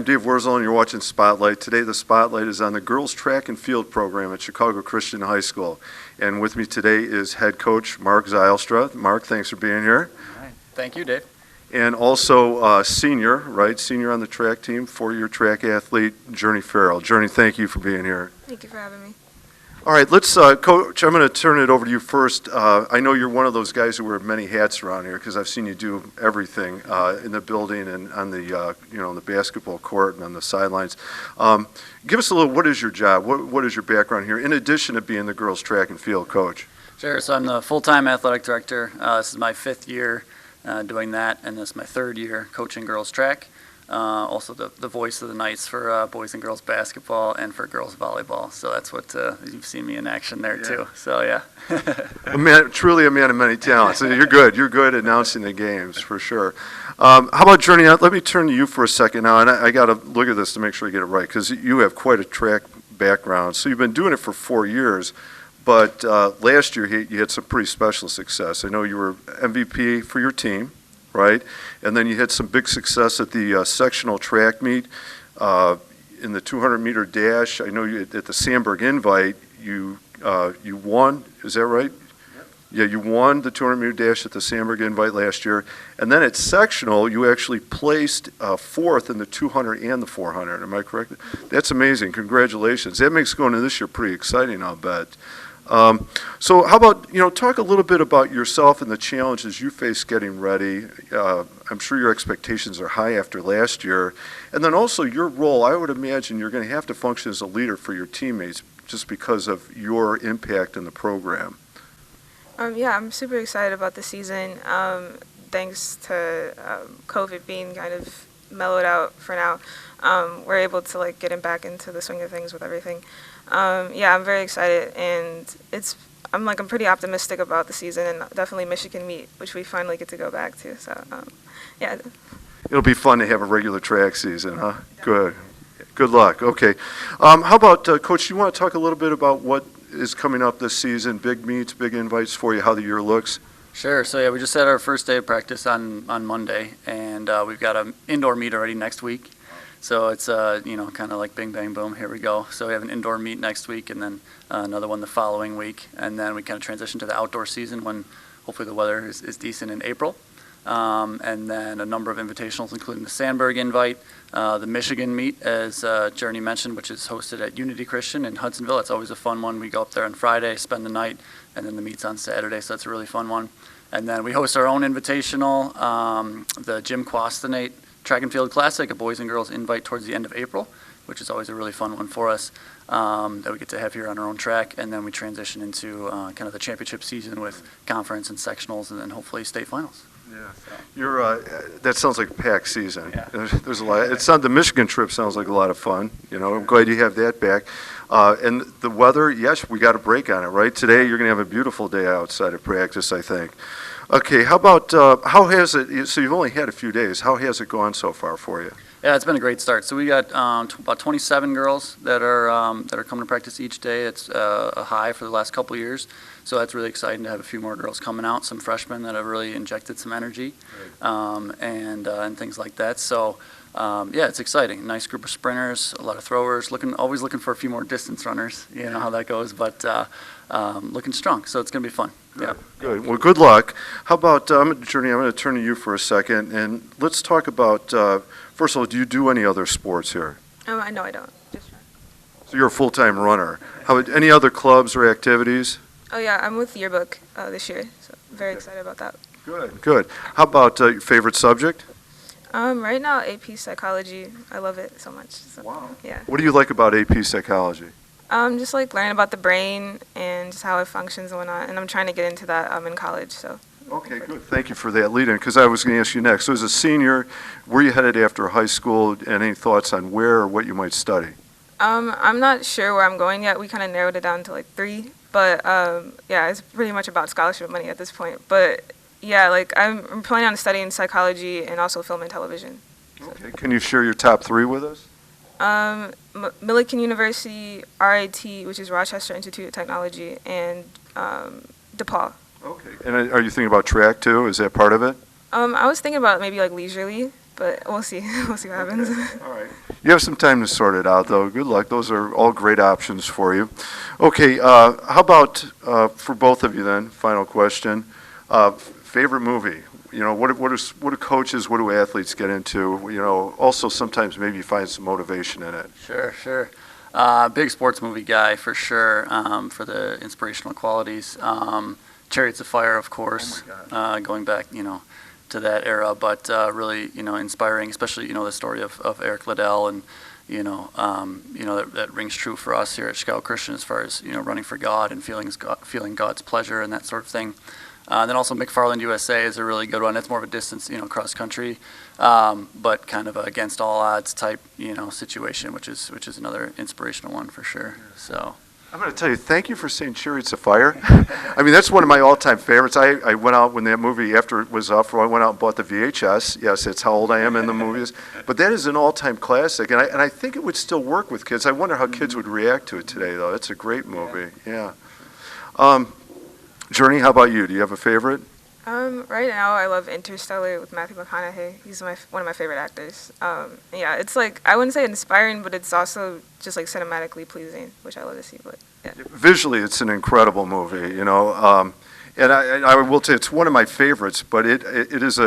I'm Dave Wurzel, and you're watching Spotlight. Today, the Spotlight is on the girls track and field program at Chicago Christian High School. And with me today is head coach Mark Zylstra. Mark, thanks for being here. All right. Thank you, Dave. And also senior on the track team, four-year track athlete, Journey Farrell. Journey, thank you for being here. Thank you for having me. All right, let's, Coach, I'm going to turn it over to you first. I know you're one of those guys who wear many hats around here because I've seen you do everything in the building and on the, on the basketball court and on the sidelines. Give us a little, what is your job? What is your background here, in addition to being the girls' track and field coach? Sure, so I'm the full-time athletic director. This is my 5th year doing that, and this is my 3rd year coaching girls' track. Also the voice of the Knights for boys and girls basketball and for girls volleyball. So that's what you've seen me in action there too. So yeah. Truly a man of many talents. So you're good. You're good at announcing the games for sure. How about Journey? Let me turn to you for a second now, and I got to look at this to make sure I get it right because you have quite a track background. So you've been doing it for 4 years, but last year you had some pretty special success. I know you were MVP for your team. Right, and then you had some big success at the sectional track meet in the 200-meter dash. I know you at the Sandberg Invite you won. Is that right? Yep. Yeah, you won the 200-meter dash at the Sandberg Invite last year, and then at sectional you actually placed 4th in the 200 and the 400. Am I correct? That's amazing. Congratulations. That makes going into this year pretty exciting, I'll bet. So how about, talk a little bit about yourself and the challenges you face getting ready. I'm sure your expectations are high after last year. And then also your role, I would imagine you're going to have to function as a leader for your teammates just because of your impact in the program. Yeah, I'm super excited about the season. Thanks to COVID being kind of mellowed out for now, we're able to get back into the swing of things with everything. Yeah, I'm very excited, and I'm pretty optimistic about the season, and definitely Michigan meet, which we finally get to go back to. So, yeah. It'll be fun to have a regular track season, huh? Good. Good luck. Okay. How about, Coach, do you want to talk a little bit about what is coming up this season, big meets, big invites for you, how the year looks? Sure. So yeah, we just had our first day of practice on Monday, and we've got an indoor meet already next week. So it's, kind of like bing, bang, boom, here we go. So we have an indoor meet next week and then another one the following week. And then we kind of transition to the outdoor season when hopefully the weather is decent in April. And then a number of invitationals, including the Sandberg Invite, the Michigan meet, as Journey mentioned, which is hosted at Unity Christian in Hudsonville. It's always a fun one. We go up there on Friday, spend the night, and then the meet's on Saturday, so that's a really fun one. And then we host our own invitational, the Jim Quastenate Track and Field Classic, a boys and girls invite towards the end of April, which is always a really fun one for us that we get to have here on our own track. And then we transition into kind of the championship season with conference and sectionals and then hopefully state finals. Yeah, that sounds like a packed season. Yeah. There's a lot. The Michigan trip sounds like a lot of fun. I'm glad you have that back. And the weather, yes, we got a break on it, right? Today you're going to have a beautiful day outside of practice, I think. Okay, how about, how has it, so you've only had a few days, how has it gone so far for you? Yeah, it's been a great start. So we got about 27 girls that are coming to practice each day. It's a high for the last couple of years. So that's really exciting to have a few more girls coming out, some freshmen that have really injected some energy and things like that. So yeah, it's exciting. Nice group of sprinters, a lot of throwers, always looking for a few more distance runners. You know how that goes, but looking strong. So it's going to be fun. Yeah. Good. Well, good luck. How about, Journey, I'm going to turn to you for a second, and let's talk about, first of all, do you do any other sports here? No, I don't. Just run. So you're a full-time runner. Any other clubs or activities? Oh, yeah, I'm with Yearbook this year, so very excited about that. Good. How about your favorite subject? Right now, AP Psychology. I love it so much. So, wow. Yeah. What do you like about AP Psychology? Just learning about the brain and just how it functions and whatnot. And I'm trying to get into that in college. So. Okay, good. Thank you for that lead-in, because I was going to ask you next. So as a senior, where are you headed after high school, and any thoughts on where or what you might study? I'm not sure where I'm going yet. We kind of narrowed it down to 3. But yeah, it's pretty much about scholarship money at this point. But yeah, I'm planning on studying psychology and also film and television. So. Okay. Can you share your top 3 with us? Millikan University, RIT, which is Rochester Institute of Technology, and DePaul. Okay. And are you thinking about track too? Is that part of it? I was thinking about maybe leisurely, but but we'll see. We'll see what happens. All right. You have some time to sort it out, though. Good luck. Those are all great options for you. Okay, how about for both of you then, final question, favorite movie? You know, what do coaches, what do athletes get into? You know, also sometimes maybe you find some motivation in it. Sure. Big sports movie guy for sure, for the inspirational qualities. Chariots of Fire, of course, going back, to that era, but really, inspiring, especially, the story of Eric Liddell, and, that rings true for us here at Chicago Christian as far as, running for God and feeling God's pleasure and that sort of thing. Then also McFarland USA is a really good one. It's more of a distance, cross country, but kind of a against all odds type, situation, which is another inspirational one for sure. So I'm going to tell you, thank you for saying Chariots of Fire. I mean, that's one of my all-time favorites. I went out when that movie, after it was up, I went out and bought the VHS. Yes, it's how old I am in the movies. But that is an all-time classic, and I think it would still work with kids. I wonder how kids would react to it today, though. It's a great movie, yeah. Journey, how about you? Do you have a favorite? Right now, I love Interstellar with Matthew McConaughey. He's one of my favorite actors. Yeah, it's like, I wouldn't say inspiring, but it's also just like cinematically pleasing, which I love to see. But yeah. Visually, it's an incredible movie, and I will say it's one of my favorites. But it is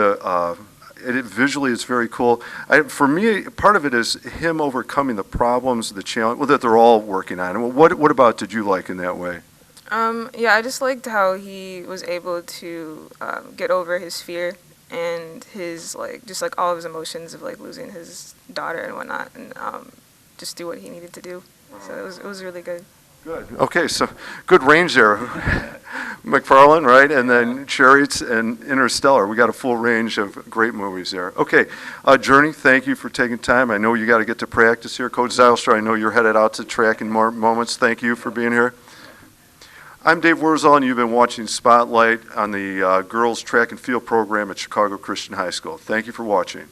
visually it's very cool. For me, part of it is him overcoming the problems, the challenge that they're all working on. What about did you like in that way? Yeah, I just liked how he was able to get over his fear and his just all of his emotions of losing his daughter and whatnot, and just do what he needed to do. So it was really good. Good. Okay, so good range there. McFarland, right, and then Chariots and Interstellar. We got a full range of great movies there. Okay, Journey, thank you for taking time. I know you got to get to practice here. Coach Zylstra, I know you're headed out to track in more moments. Thank you for being here. I'm Dave Wurzel, and you've been watching Spotlight on the girls track and field program at Chicago Christian High School. Thank you for watching.